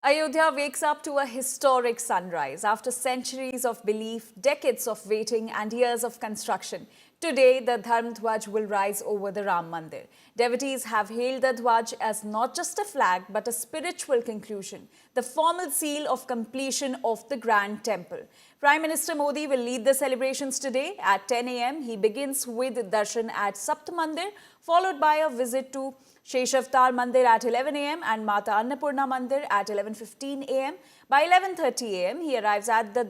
Ayodhya wakes up to a historic sunrise after centuries of belief, decades of waiting, and years of construction. Today, the Dharm Dhwaj will rise over the Ram Mandir. Devotees have hailed the Dhwaj as not just a flag but a spiritual conclusion, the formal seal of completion of the Grand Temple. Prime Minister Modi will lead the celebrations today at 10 a.m. He begins with darshan at Sapt Mandir, followed by a visit to Sheshavtar Mandir at 11 a.m. and Mata Annapurna Mandir at 11:15 a.m. By 11:30 a.m., he arrives at the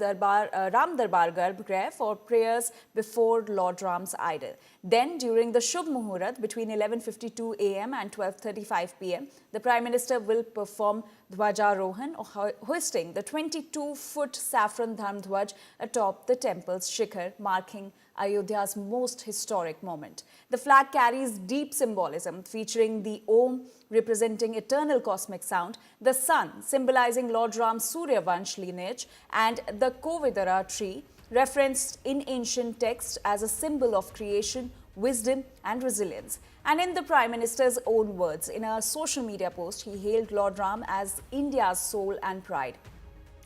Ram Darbar Garbhagriha for prayers before Lord Ram's idol. Then, during the Shubh Muhurat between 11:52 a.m. and 12:35 p.m., the Prime Minister will perform Dhwajarohan, or hoisting the 22-foot saffron Dharm Dhwaj atop the temple's shikhar, marking Ayodhya's most historic moment. The flag carries deep symbolism, featuring the Om representing eternal cosmic sound, the sun symbolizing Lord Ram's Surya Vansh lineage, and the Kovidara tree, referenced in ancient texts as a symbol of creation, wisdom, and resilience. And in the Prime Minister's own words, in a social media post, he hailed Lord Ram as India's soul and pride,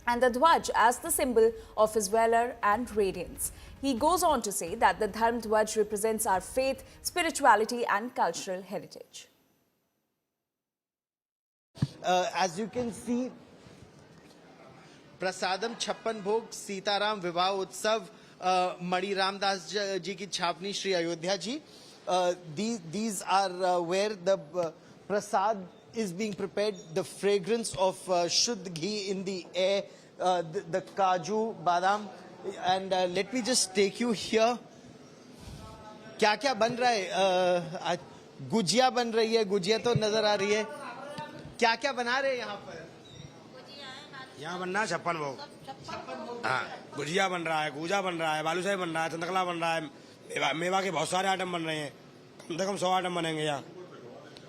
and the Dhwaj as the symbol of his valor and radiance. He goes on to say that the Dharm Dhwaj represents our faith, spirituality, and cultural heritage. As you can see, प्रसादम छप्पन भोग सीताराम विवाह उत्सव मणि रामदास जी की छावनी Shri Ayodhya ji. These are where the prasad is being prepared. The fragrance of Shuddh ghee in the air, the kaju, badam, and let me just take you here. क्या क्या बन रहा है? गुजिया बन रही है, गुजिया तो नजर आ रही है. क्या क्या बना रहे हैं यहाँ पर? यहाँ बन रहा है छप्पन भोग. हाँ, गुजिया बन रहा है, गूजा बन रहा है, बालूशाही बन रहा है, चंदकला बन रहा है, मेवा के बहुत सारे आइटम बन रहे हैं. कम से कम 100 आइटम बनेंगे यहाँ.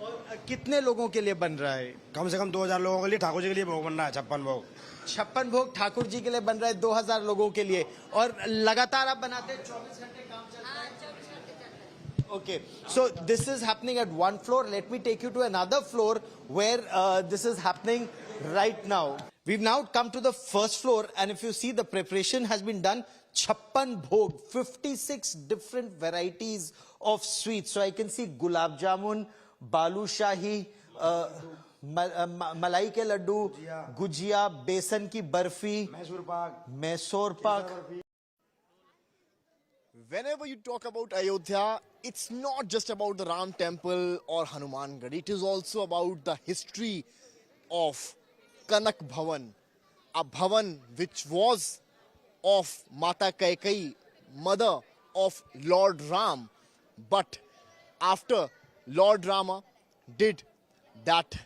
और कितने लोगों के लिए बन रहा है? कम से कम 2000 लोगों के लिए, ठाकुर जी के लिए भोग बन रहा है. 56 भोग. 56 भोग ठाकुर जी के लिए बन रहा है, 2000 लोगों के लिए. और लगातार आप बनाते हैं? 24 घंटे काम चलता है? Okay, so this is happening at one floor. Let me take you to another floor where this is happening right now. We've now come to the first floor, and if you see, the preparation has been done. 56 bhog, 56 different varieties of sweets. So I can see gulab jamun, balu shahi, मलाई के लड्डू, गुजिया, बेसन की barfi, Mysore pak. Whenever you talk about Ayodhya, it's not just about the Ram Temple or Hanumangarh. It is also about the history of Kanak Bhavan, a Bhavan which was of Mata Kaikeyi, mother of Lord Ram. But after Lord Rama did that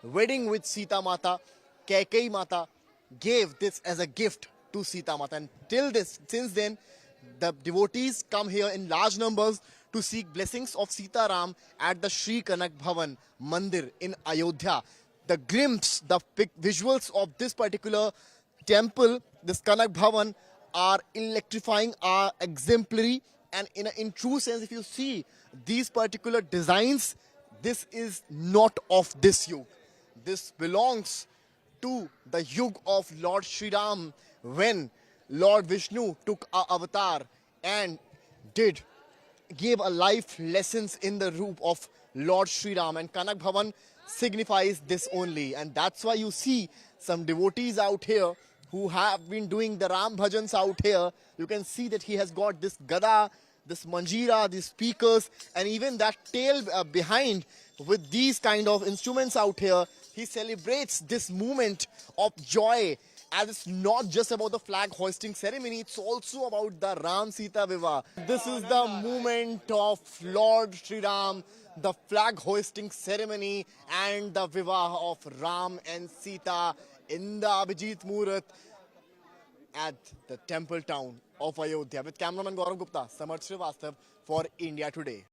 wedding with Sita Mata, Kaikeyi Mata gave this as a gift to Sita Mata. And since then, the devotees come here in large numbers to seek blessings of Sita Ram at the Sri Kanak Bhavan Mandir in Ayodhya. The glimpse, the visuals of this particular temple, this Kanak Bhavan, are electrifying, are exemplary, and in true sense, if you see these particular designs, this is not of this yuga. This belongs to the yuga of Lord Sri Ram, when Lord Vishnu took a avatar and gave a life lessons in the roop of Lord Sri Ram, and Kanak Bhavan signifies this only. And that's why you see some devotees out here who have been doing the Ram bhajans out here. You can see that he has got this gada, this manjira, these speakers, and even that tail behind with these kind of instruments out here. He celebrates this moment of joy, as it's not just about the flag hoisting ceremony, it's also about the Ram Sita Vivaah. This is the moment of Lord Sri Ram, the flag hoisting ceremony and the Vivaah of Ram and Sita in the Abhijit Muhurat at the temple town of Ayodhya. With cameraman Gaurav Gupta, Samarth Srivastav for India Today.